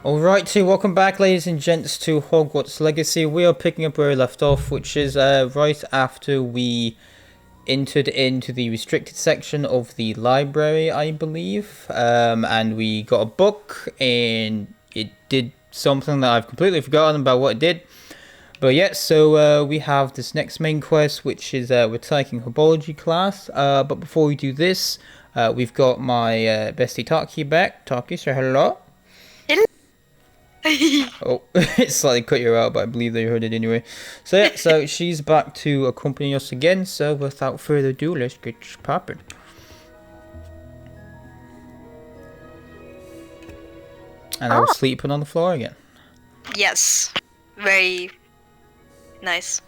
Alright, so welcome back, ladies and gents, to Hogwarts Legacy. We are picking up where we left off, which is right after we entered into the restricted section of the library, I believe. And we got a book, and it did something that I've completely forgotten about what it did. But yeah, so we have this next main quest, which is we're taking Herbology class. But before we do this, we've got my bestie Taki back. Taki, say hello. Oh, it slightly cut you out, but I believe they heard it anyway. So yeah, so she's back to accompany us again. So without further ado, let's get popping. And I was sleeping on the floor again. Yes, very nice.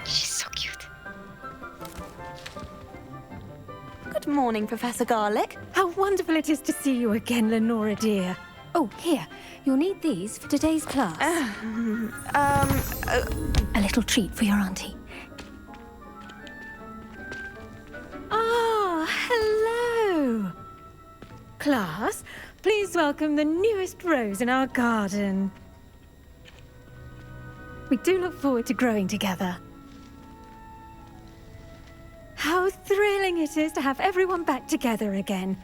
She's so cute. Good morning, Professor Garlick. How wonderful it is to see you again, Lenora dear. Oh, here. You'll need these for today's class. A little treat for your auntie. Ah, hello. Class, please welcome the newest rose in our garden. We do look forward to growing together. How thrilling it is to have everyone back together again.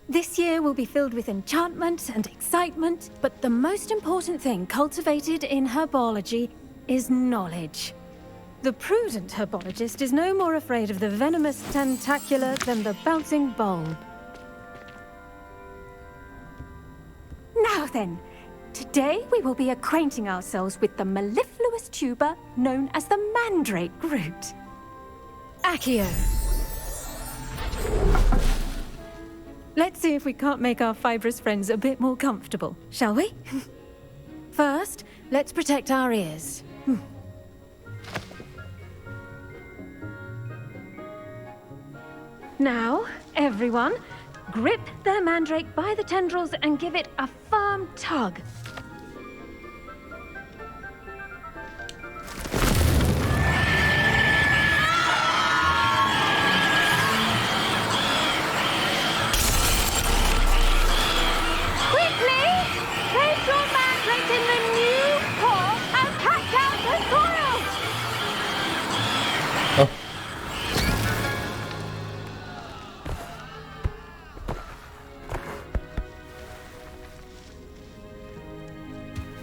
This year will be filled with enchantment and excitement, but the most important thing cultivated in herbology is knowledge. The prudent herbologist is no more afraid of the venomous tentacula than the bouncing bulb. Now then, today we will be acquainting ourselves with the mellifluous tuber known as the mandrake root. Accio. Let's see if we can't make our fibrous friends a bit more comfortable, shall we? First, let's protect our ears. Now, everyone, grip their mandrake by the tendrils and give it a firm tug.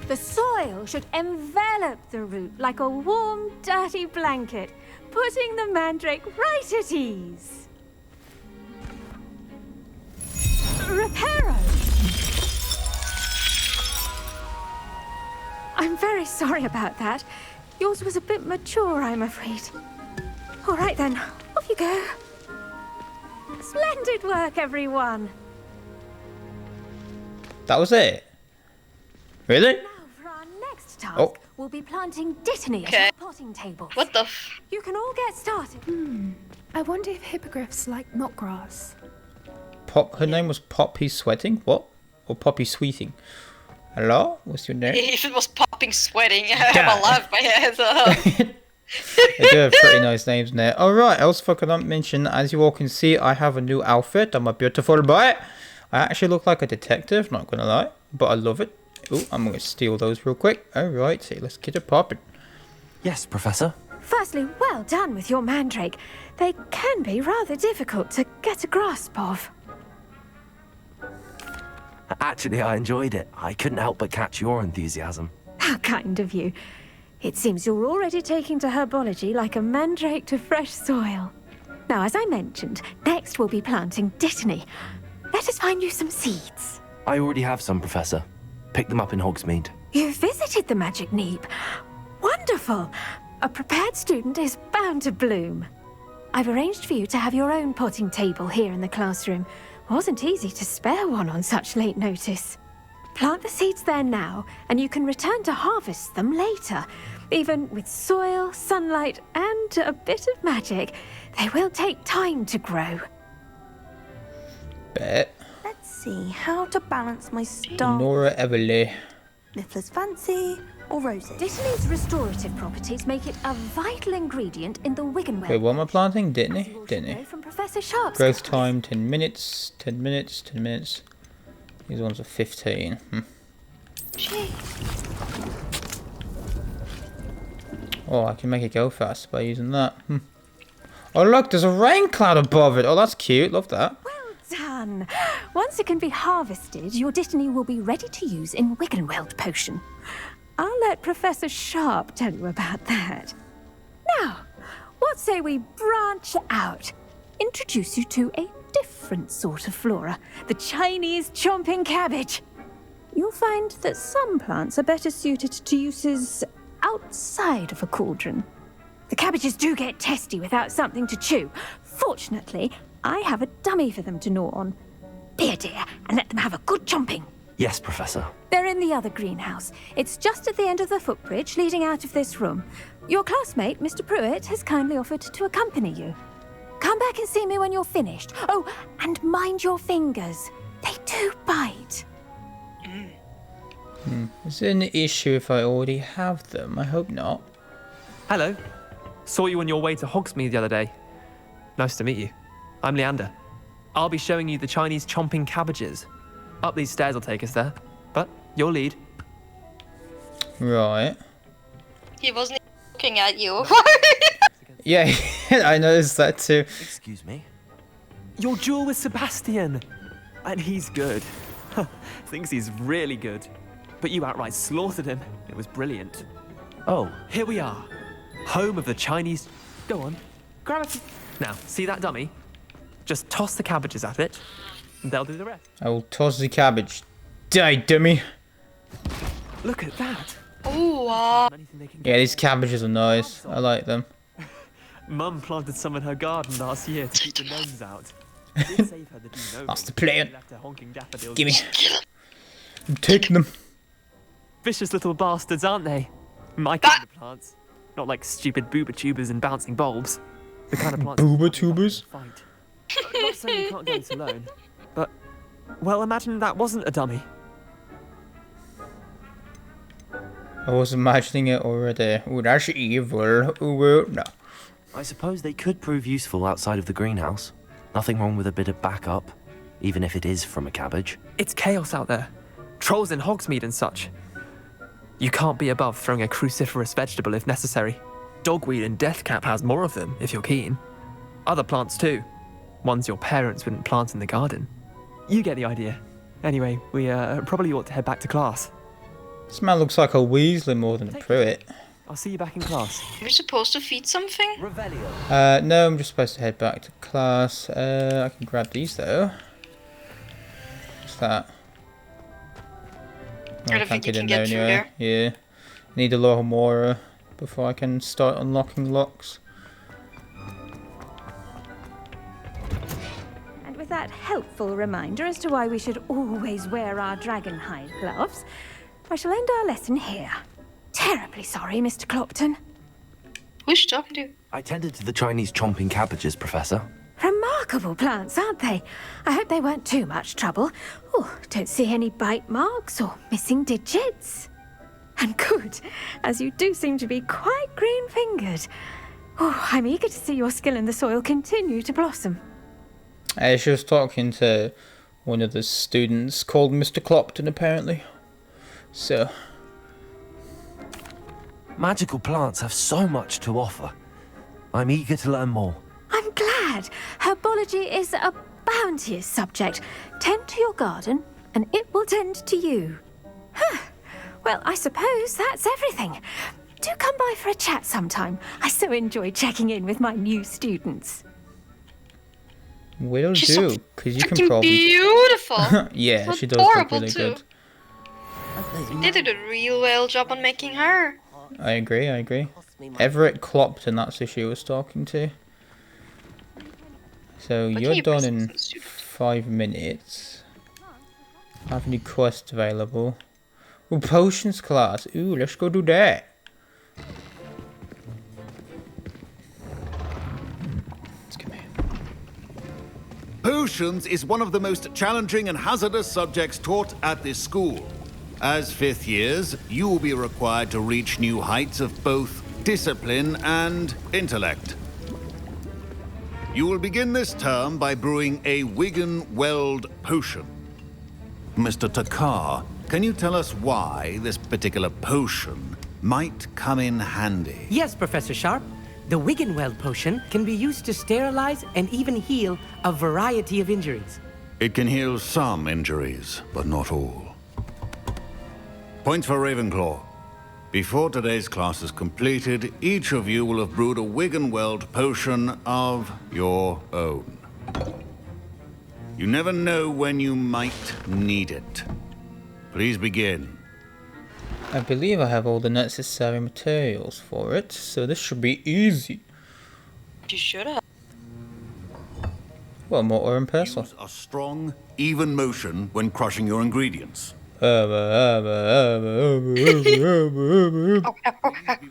The soil should envelop the root like a warm, dirty blanket, putting the mandrake right at ease. Reparo! I'm very sorry about that. Yours was a bit mature, I'm afraid. All right then, off you go. Splendid work, everyone. That was it? Really? Task will be planting dittany at our potting tables. What the You can all get started. I wonder if hippogriffs like knotgrass. Her name was Poppy Sweating? What? Or Poppy Sweeting? Hello? What's your name? If it was popping sweating, I have a laugh my head. They do have pretty nice names in there. Alright, I also forgot to mention, as you all can see, I have a new outfit. I'm a beautiful boy. I actually look like a detective, not gonna lie. But I love it. Oh, I'm going to steal those real quick. Alright, so let's get it popping. Yes, Professor. Firstly, well done with your mandrake. They can be rather difficult to get a grasp of. Actually, I enjoyed it. I couldn't help but catch your enthusiasm. How kind of you. It seems you're already taking to herbology like a mandrake to fresh soil. Now, as I mentioned, next we'll be planting dittany. Let us find you some seeds. I already have some, Professor. Pick them up in Hogsmeade. You visited the Magic Neep. Wonderful! A prepared student is bound to bloom. I've arranged for you to have your own potting table here in the classroom. Wasn't easy to spare one on such late notice. Plant the seeds there now, and you can return to harvest them later. Even with soil, sunlight, and a bit of magic, they will take time to grow. Bet. Let's see how to balance my star. Nora Everly. Niffler's Fancy, or roses. Dittany's restorative properties make it a vital ingredient in the Wiggenweld. Wait, what am I planting? Didn't he? You also Didn't know he? from Professor Sharp's Growth classes. time 10 minutes, 10 minutes, 10 minutes. These ones are 15. Gee. Oh, I can make it go faster by using that. Oh look, there's a rain cloud above it. Oh, that's cute. Love that. Well done. Once it can be harvested, your Dittany will be ready to use in Wiggenweld potion. I'll let Professor Sharp tell you about that. Now, what say we branch out? Introduce you to a different sort of flora, the Chinese chomping cabbage. You'll find that some plants are better suited to uses outside of a cauldron. The cabbages do get testy without something to chew. Fortunately, I have a dummy for them to gnaw on. Be a dear and let them have a good chomping. Yes, Professor. They're in the other greenhouse. It's just at the end of the footbridge leading out of this room. Your classmate, Mr. Pruitt, has kindly offered to accompany you. Come back and see me when you're finished. Oh, and mind your fingers. They do bite. Is it an issue if I already have them? I hope not. Hello. Saw you on your way to Hogsmeade the other day. Nice to meet you. I'm Leander. I'll be showing you the Chinese chomping cabbages. Up these stairs will take us there, but you'll lead. Right. He wasn't looking at you. Yeah, I noticed that too. Excuse me. Your duel with Sebastian. And he's good. Thinks he's really good. But you outright slaughtered him. It was brilliant. Oh, Here we are. Home of the Chinese... Go on. Grab it. Now, see that dummy? Just toss the cabbages at it, and they'll do the rest. I will toss the cabbage. Die, dummy. Look at that. Ooh, Anything they can Yeah, these cabbages are nice. I like them. Mum planted some in her garden last year to keep the gnomes out. Did save her the de-gnoming. That's the plan. Left her honking daffodils. Gimme. I'm taking them. Vicious little bastards, aren't they? My kind of plants. Not like stupid booba tubers and bouncing bulbs. The kind of plants... Booba tubers? Fight. Not saying you can't go it alone, but... Well, imagine that wasn't a dummy. I was imagining it already. Oh, that's evil. Oh, well, no. I suppose they could prove useful outside of the greenhouse. Nothing wrong with a bit of backup, even if it is from a cabbage. It's chaos out there. Trolls in Hogsmeade and such. You can't be above throwing a cruciferous vegetable if necessary. Dogweed and deathcap has more of them, if you're keen. Other plants too. Ones your parents wouldn't plant in the garden. You get the idea. Anyway, we probably ought to head back to class. This man looks like a Weasley more than a Pruitt. I'll see you back in class. you're supposed to feed something? No, I'm just supposed to head back to class. I can grab these though. What's that? I don't think you can get through there. Yeah. Need a lot more before I can start unlocking locks. And with that helpful reminder as to why we should always wear our dragon hide gloves, I shall end our lesson here. Terribly sorry, Mr. Clopton. Who's she talking to? I tended to the Chinese chomping cabbages, Professor. Remarkable plants, aren't they? I hope they weren't too much trouble. Oh, don't see any bite marks or missing digits. And good, as you do seem to be quite green-fingered. Oh, I'm eager to see your skill in the soil continue to blossom. She was talking to one of the students called Mr. Clopton, apparently. So, Magical plants have so much to offer. I'm eager to learn more. I'm glad. Herbology is a bounteous subject. Tend to your garden, and it will tend to you. Huh. Well, I suppose that's everything. Do come by for a chat sometime. I so enjoy checking in with my new students. will She's so do, because you can freaking probably... beautiful. Yeah, So she does look adorable, really too. good. They did a real well job on making her. I agree. Everett Clopton, that's who she was talking to. So Why you're can't you done press in something stupid? 5 minutes. Have any quests available? Ooh, potions class. Ooh, let's go do that. Let's come here. Potions is one of the most challenging and hazardous subjects taught at this school. As fifth years, you will be required to reach new heights of both discipline and intellect. You will begin this term by brewing a Wigan-Weld potion. Mr. Takar, can you tell us why this particular potion might come in handy? Yes, Professor Sharp. The Wiggenweld potion can be used to sterilize and even heal a variety of injuries. It can heal some injuries, but not all. Points for Ravenclaw. Before today's class is completed, each of you will have brewed a Wiggenweld potion of your own. You never know when you might need it. Please begin. I believe I have all the necessary materials for it, so this should be easy. You should have. Well, mortar and pestle. Use a strong, even motion when crushing your ingredients. Be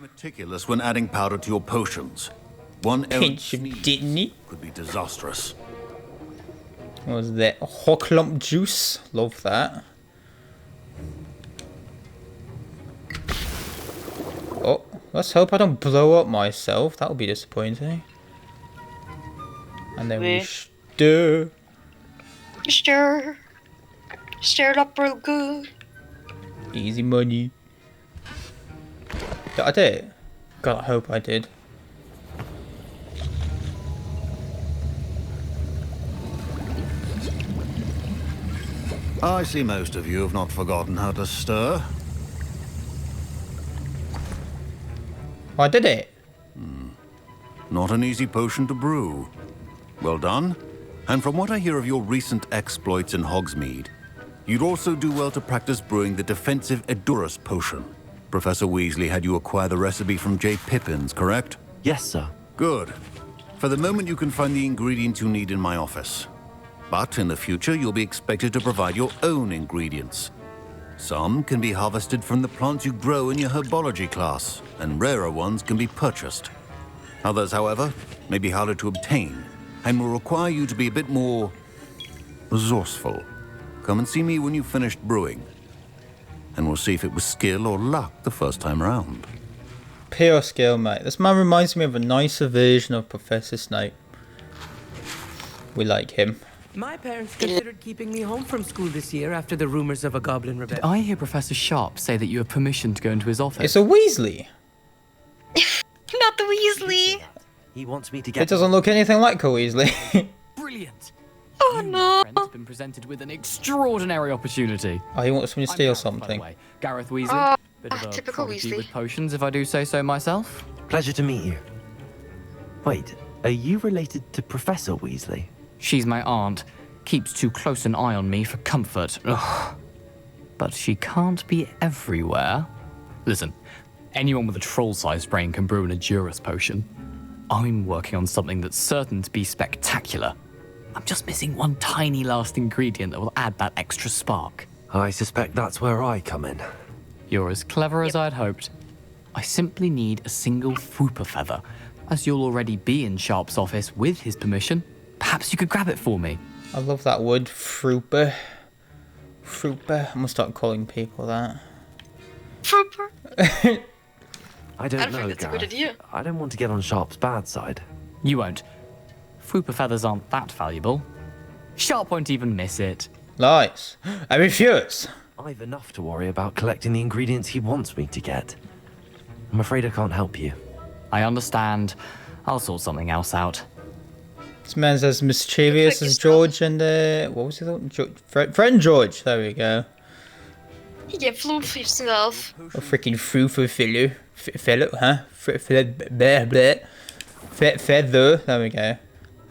meticulous when adding powder to your potions. One errant Pinch of sneeze Dittany. could be disastrous. What was that? Hocklump juice. Love that. Oh, let's hope I don't blow up myself. That would be disappointing. And then we stir. Stir. Stir it up real good. Easy money. Did I do it? God, I hope I did. I see most of you have not forgotten how to stir. I did it. Not an easy potion to brew. Well done. And from what I hear of your recent exploits in Hogsmeade, you'd also do well to practice brewing the defensive Edurus potion. Professor Weasley had you acquire the recipe from J. Pippins, correct? Yes, sir. Good. For the moment, you can find the ingredients you need in my office. But in the future, you'll be expected to provide your own ingredients. Some can be harvested from the plants you grow in your herbology class, and rarer ones can be purchased. Others, however, may be harder to obtain, and will require you to be a bit more resourceful. Come and see me when you've finished brewing, and we'll see if it was skill or luck the first time round. Pure skill, mate. This man reminds me of a nicer version of Professor Snape. We like him. My parents considered keeping me home from school this year after the rumors of a goblin Did rebellion. I hear Professor Sharp say that you have permission to go into his office? It's a Weasley. Not the Weasley. He wants me to It get... doesn't look anything like a Weasley. Brilliant! Oh You, no. my friend, have been presented with an extraordinary opportunity. Oh, he wants me to I'm steal Gareth, by the something. way. Gareth Weasley. Bit of a typical prodigy Weasley. with potions, if I do say so myself. Pleasure to meet you. Wait, are you related to Professor Weasley? She's my aunt. Keeps too close an eye on me for comfort. Ugh. But she can't be everywhere. Listen, anyone with a troll-sized brain can brew an Edurus potion. I'm working on something that's certain to be spectacular. I'm just missing one tiny last ingredient that will add that extra spark. I suspect that's where I come in. You're as clever as I'd hoped. I simply need a single Fwooper feather. As you'll already be in Sharp's office with his permission, perhaps you could grab it for me. I love that word, Frooper. Frooper. I'm gonna start calling people that. Trooper. I don't I think know, that's a good Gareth. idea. I don't want to get on Sharp's bad side. You won't. Fwooper feathers aren't that valuable. Sharp won't even miss it. Lies. I refuse. I've enough to worry about collecting the ingredients he wants me to get. I'm afraid I can't help you. I understand. I'll sort something else out. This man's as mischievous as George and what was it? Fred and George. There we go. He can floof himself. A freaking Frooper fellow, huh? Feather. There we go.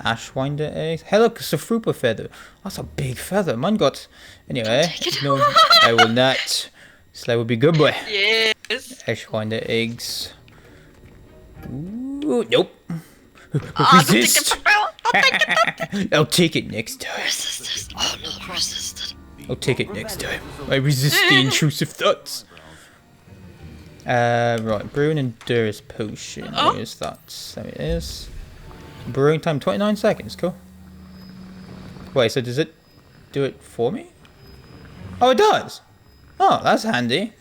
Ashwinder eggs. Hey, look, it's a Frooper feather. That's a big feather. Mine got. Anyway, no, I will not. Slay will be good boy. Yes. Ashwinder eggs. Ooh, nope. I'll take Resist. it, I'll take it. I'll take it next time. Resisted. Oh no, resisted. I'll take it next time. I resist the intrusive thoughts. Right, brewing Endurance potion. Where's that? There it is. Brewing time 29 seconds. Cool. Wait, so does it do it for me? Oh, it does. Oh, that's handy.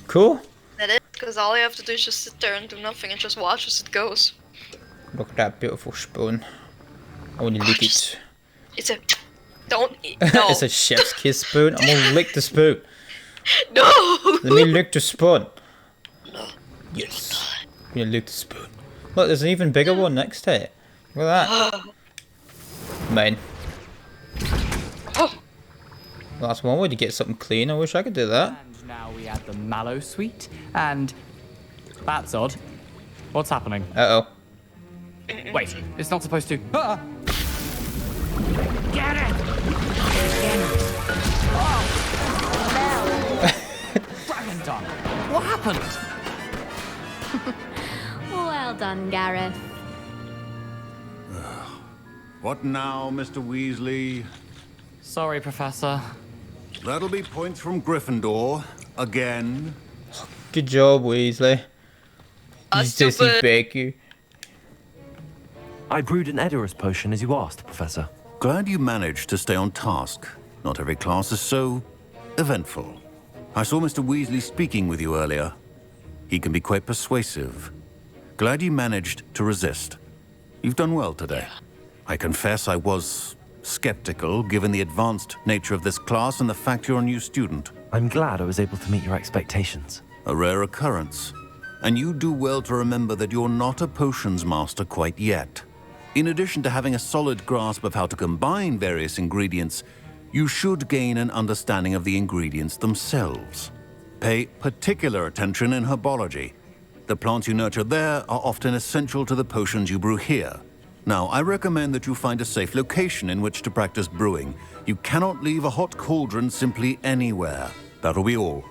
Cool. That is, because all you have to do is just sit there and do nothing and just watch as it goes. Look at that beautiful spoon. I want to lick it. It's a... Don't eat. No. It's a chef's kiss spoon. I'm gonna lick the spoon. No! Let me lick the spoon. No. Yes. I'm gonna lick the spoon. Look, there's an even bigger one next to it. Look at that. Man. Oh. Well, that's one way to get something clean. I wish I could do that. And now we add the mallow sweet, and that's odd. What's happening? Uh-oh. Wait, it's not supposed to. Ah! Get it! Dragon tongue! What happened? Well done, Gareth. What now, Mr. Weasley? Sorry, Professor. That'll be points from Gryffindor. Again. Good job, Weasley. You sissy Stupid. Becky. I brewed an Edorus potion as you asked, Professor. Glad you managed to stay on task. Not every class is so eventful. I saw Mr. Weasley speaking with you earlier. He can be quite persuasive. Glad you managed to resist. You've done well today. I confess I was skeptical, given the advanced nature of this class and the fact you're a new student. I'm glad I was able to meet your expectations. A rare occurrence. And you do well to remember that you're not a potions master quite yet. In addition to having a solid grasp of how to combine various ingredients, you should gain an understanding of the ingredients themselves. Pay particular attention in herbology. The plants you nurture there are often essential to the potions you brew here. Now, I recommend that you find a safe location in which to practice brewing. You cannot leave a hot cauldron simply anywhere. That'll be all.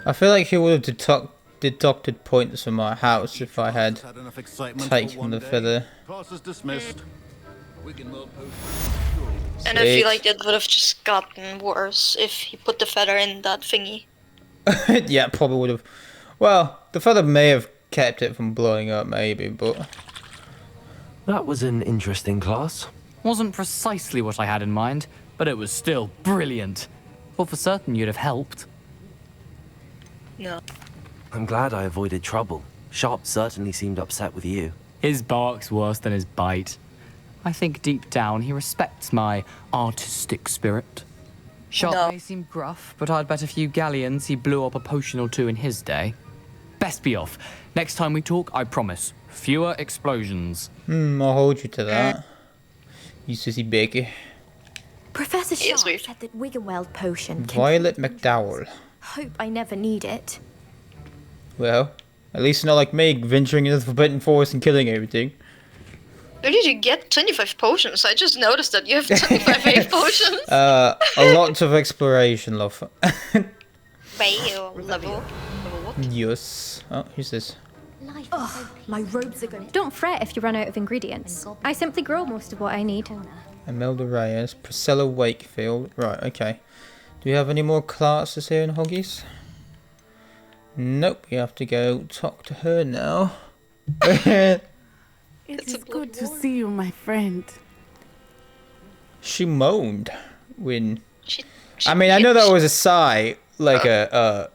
I feel like he would have deducted points from my house if I had enough excitement taken for one the day. feather. Class is dismissed. And I feel like that would have just gotten worse if he put the feather in that thingy. Yeah, probably would have. Well, the feather may have kept it from blowing up, maybe, but That was an interesting class. Wasn't precisely what I had in mind, but it was still brilliant. Well, for certain you'd have helped. No. I'm glad I avoided trouble. Sharp certainly seemed upset with you. His bark's worse than his bite. I think deep down he respects my artistic spirit. Sharp No. may seem gruff, but I'd bet a few galleons he blew up a potion or two in his day. Best be off. Next time we talk, I promise, fewer explosions. I'll hold you to that. You sissy Becky. Professor Yes, Sharp we've- said that Wiggenweld potion can... Violet McDowell. Hope I never need it. Well, at least not like me venturing into the Forbidden Forest and killing everything. Where did you get 25 potions? I just noticed that you have 25 8 potions. A lot of exploration, love. Wow, level what? Yes. Oh, who's this? My robes are going. Don't fret if you run out of ingredients. I simply grow most of what I need. Imelda Reyes, Priscilla Wakefield. Right, okay. Do we have any more classes here in Hoggies? Nope, you have to go talk to her now. It It's is a good to blood see you, my friend. She moaned when... She I mean, I know that was a sigh, like I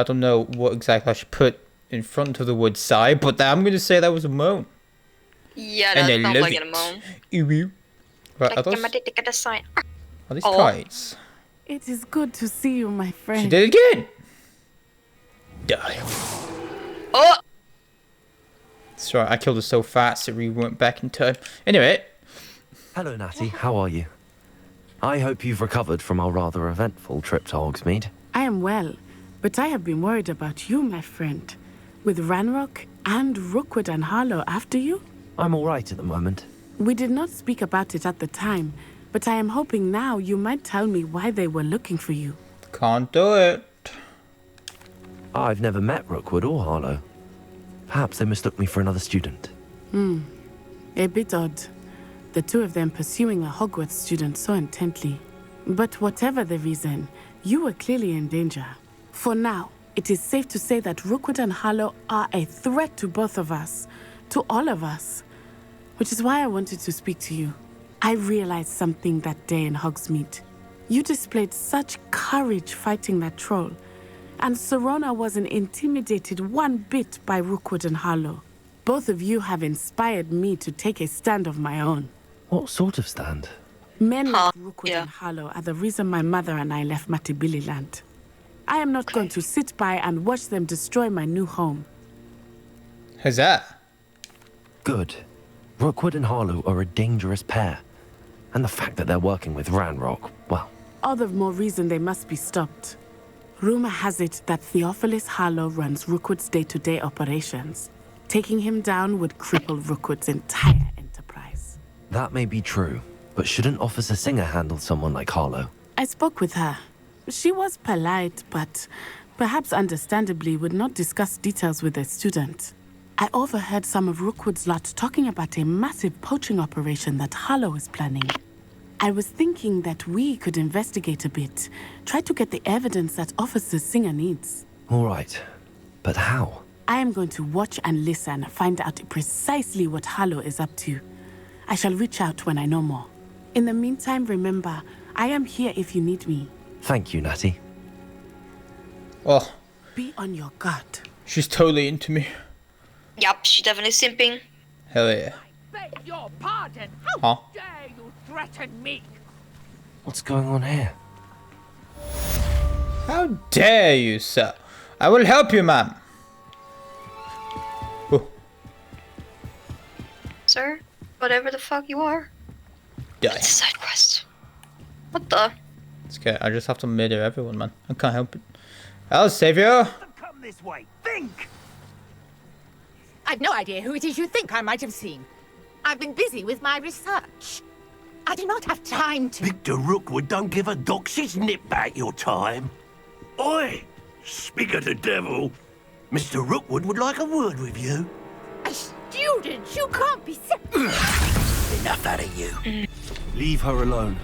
don't know what exactly I should put in front of the word sigh, but I'm going to say that was a moan. Yeah, And that I sounds love like it. an amount. Ew. Right, are these Oh. kites? It is good to see you, my She friend. did it again! Die. Oh! That's right, I killed her so fast that we went back in time. Anyway, Hello, Natty. How are you? I hope you've recovered from our rather eventful trip to Hogsmeade. I am well, but I have been worried about you, my friend. With Ranrock and Rookwood and Harlow after you? I'm all right at the moment. We did not speak about it at the time, but I am hoping now you might tell me why they were looking for you. can't do it. I've never met Rookwood or Harlow. Perhaps they mistook me for another student. A bit odd. The two of them pursuing a Hogwarts student so intently. But whatever the reason, you were clearly in danger. For now, it is safe to say that Rookwood and Harlow are a threat to both of us. To all of us. Which is why I wanted to speak to you. I realized something that day in Hogsmeade. You displayed such courage fighting that troll, and Serona wasn't intimidated one bit by Rookwood and Harlow. Both of you have inspired me to take a stand of my own. What sort of stand? Men like Rookwood and Harlow are the reason my mother and I left Matibili land. I am not going to sit by and watch them destroy my new home. Huzzah. Good. Rookwood and Harlow are a dangerous pair. And the fact that they're working with Ranrock, well... All the more reason they must be stopped. Rumor has it that Theophilus Harlow runs Rookwood's day-to-day operations. Taking him down would cripple Rookwood's entire enterprise. That may be true, but shouldn't Officer Singer handle someone like Harlow? I spoke with her. She was polite, but perhaps understandably would not discuss details with a student. I overheard some of Rookwood's lot talking about a massive poaching operation that Harlow is planning. I was thinking that we could investigate a bit, try to get the evidence that Officer Singer needs. All right, but how? I am going to watch and listen, find out precisely what Harlow is up to. I shall reach out when I know more. In the meantime, remember, I am here if you need me. Thank you, Natty. Oh, Be on your guard. she's totally into me. Yup, she's definitely simping. Hell yeah. Beg your pardon. Huh? How dare you threaten me? What's going on here? How dare you, sir? I will help you, ma'am. Oh, Sir, whatever the fuck you are. die. It's a side quest. What the? It's okay. I just have to murder everyone, man. I can't help it. I'll save you. Come this way. Think. I've no idea who it is you think I might have seen. I've been busy with my research. I do not have time to... Victor Rookwood don't give a doxy's nip back your time. Oi! Speak of the devil. Mr. Rookwood would like a word with you. A student? You can't be... Enough out of you. Leave her alone.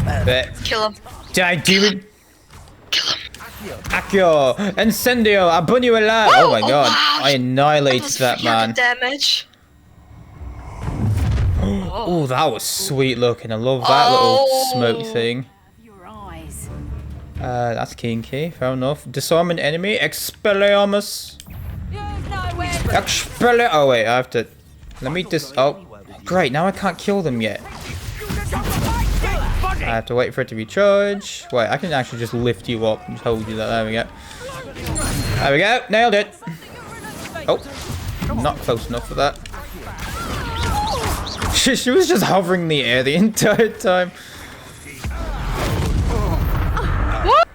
Bet. Kill him. Die, demon. Kill him. Accio. Incendio. I burn you alive. Oh my god. Wow. I annihilated that, man. Damage. Oh, that was sweet looking. I love that little smoke thing. Your eyes. That's kinky. Fair enough. Disarm an enemy. Expelliarmus. Oh wait, I have to... Let me Oh, great. Now I can't kill them yet. I have to wait for it to recharge. Wait, I can actually just lift you up and hold you there. There we go. There we go. Nailed it. Oh, not close enough for that. She was just hovering in the air the entire time. What?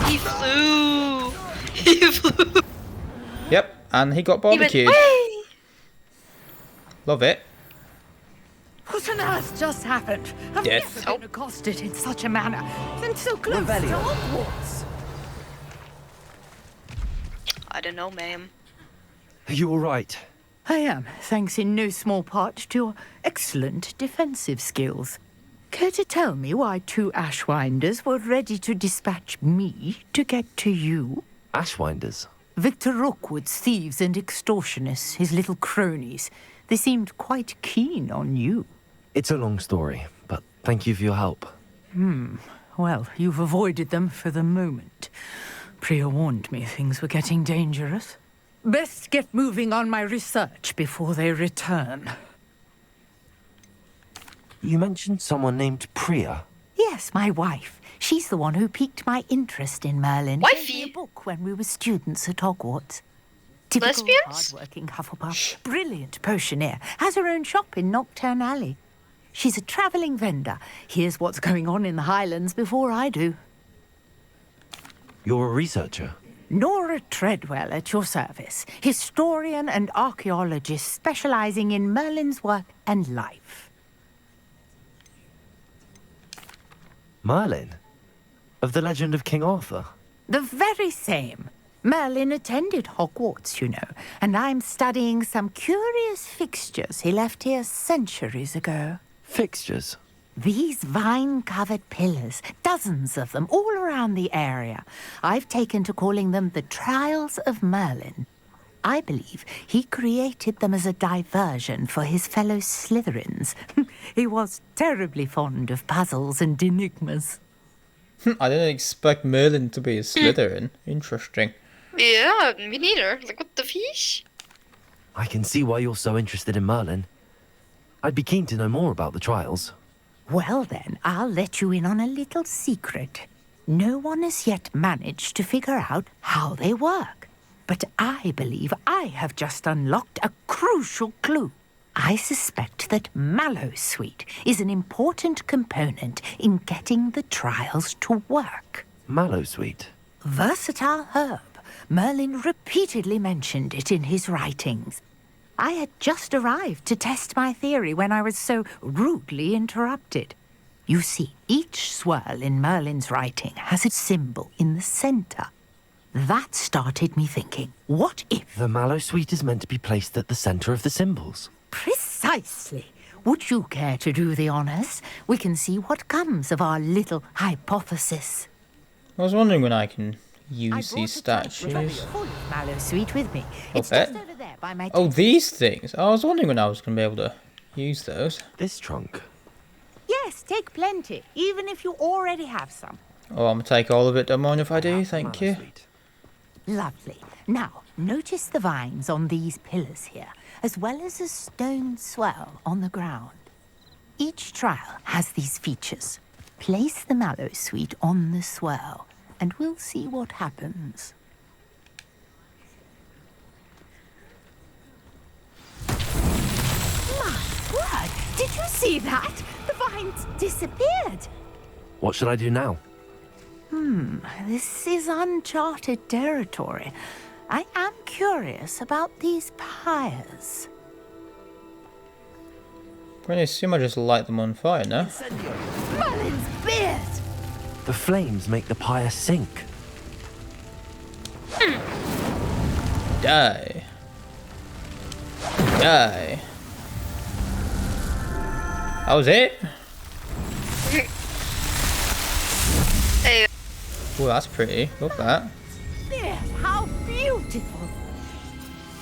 He flew. He flew. Yep, and he got barbecued. Love it. What on earth just happened? I've Death. never been accosted in such a manner. And so close to Hogwarts. I don't know, ma'am. Are you all right? I am, thanks in no small part to your excellent defensive skills. Care to tell me why two Ashwinders were ready to dispatch me to get to you? Ashwinders? Victor Rookwood's thieves and extortionists, his little cronies. They seemed quite keen on you. It's a long story, but thank you for your help. Well, you've avoided them for the moment. Priya warned me things were getting dangerous. Best get moving on my research before they return. You mentioned someone named Priya. Yes, my wife. She's the one who piqued my interest in Merlin. Wifey? Gave me a book when we were students at Hogwarts. Typical Lesbians? hard-working Hufflepuff. Brilliant potioneer. Has her own shop in Nocturne Alley. She's a travelling vendor. Hears what's going on in the Highlands before I do. You're a researcher? Nora Treadwell at your service. Historian and archaeologist specialising in Merlin's work and life. Merlin? Of the legend of King Arthur? The very same. Merlin attended Hogwarts, you know, and I'm studying some curious fixtures he left here centuries ago. Fixtures? These vine-covered pillars, dozens of them, all around the area. I've taken to calling them the Trials of Merlin. I believe he created them as a diversion for his fellow Slytherins. He was terribly fond of puzzles and enigmas. I didn't expect Merlin to be a Slytherin. Interesting. Yeah, me neither. Like, what the fish? I can see why you're so interested in Merlin. I'd be keen to know more about the trials. Well then, I'll let you in on a little secret. No one has yet managed to figure out how they work. But I believe I have just unlocked a crucial clue. I suspect that Mallowsweet is an important component in getting the trials to work. Mallowsweet? Versatile herb. Merlin repeatedly mentioned it in his writings. I had just arrived to test my theory when I was so rudely interrupted. You see, each swirl in Merlin's writing has a symbol in the center. That started me thinking, what if... The Mallowsweet is meant to be placed at the center of the symbols. Precisely. Would you care to do the honors? We can see what comes of our little hypothesis. I was wondering when I can use these statues. Full of Mallowsweet with me. It's just over there by my oh, these things. I was wondering when I was going to be able to use those. This trunk. Yes, take plenty, even if you already have some. Oh, I'm going to take all of it. Don't mind if I do. Thank you. Lovely. Now, notice the vines on these pillars here, as well as a stone swell on the ground. Each trial has these features. Place the Mallowsweet on the swell, and we'll see what happens. My word! Did you see that? The vines disappeared. What should I do now? This is uncharted territory. I am curious about these pyres. I'm going to assume I just light them on fire now. Merlin's beard! The flames make the pyre sink. Die. Die. That was it? Hey. Oh, that's pretty. Look at that. Yes, how beautiful!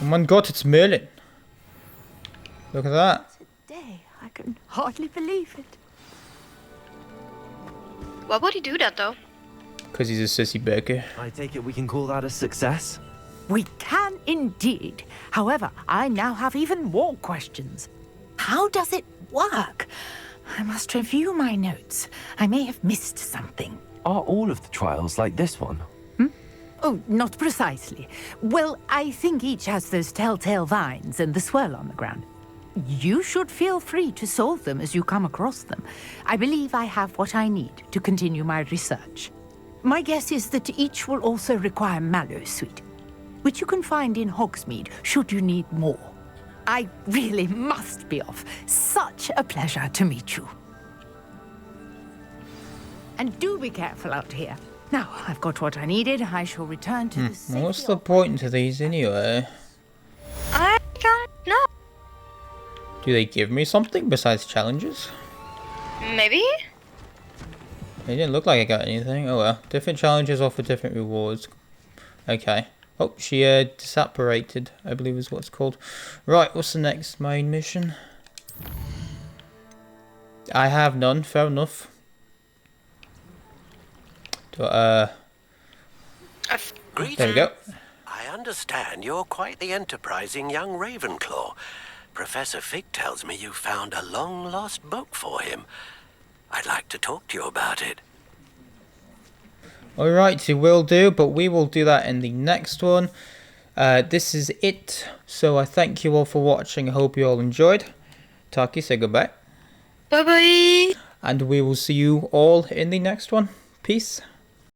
Oh my god, it's Merlin. Look at that. Today, I can hardly believe it. Why would he do that, though? Because he's a sissy burger. I take it we can call that a success? We can indeed. However, I now have even more questions. How does it work? I must review my notes. I may have missed something. Are all of the trials like this one? Oh, not precisely. Well, I think each has those telltale vines and the swirl on the ground. You should feel free to solve them as you come across them. I believe I have what I need to continue my research. My guess is that each will also require Mallowsweet, which you can find in Hogsmeade should you need more. I really must be off. Such a pleasure to meet you. And do be careful out here. Now, I've got what I needed. I shall return to the city. What's the point to these anyway? I don't know. Do they give me something besides challenges? Maybe? It didn't look like I got anything. Oh well. Different challenges offer different rewards. Okay. Oh, she disapparated, I believe is what it's called. Right, what's the next main mission? I have none, fair enough. There we go. I understand you're quite the enterprising young Ravenclaw. Professor Fig tells me you found a long-lost book for him. I'd like to talk to you about it. Alright, we will do, but we will do that in the next one. This is it. So I thank you all for watching. I hope you all enjoyed. Taki, say goodbye. Bye-bye. And we will see you all in the next one. Peace.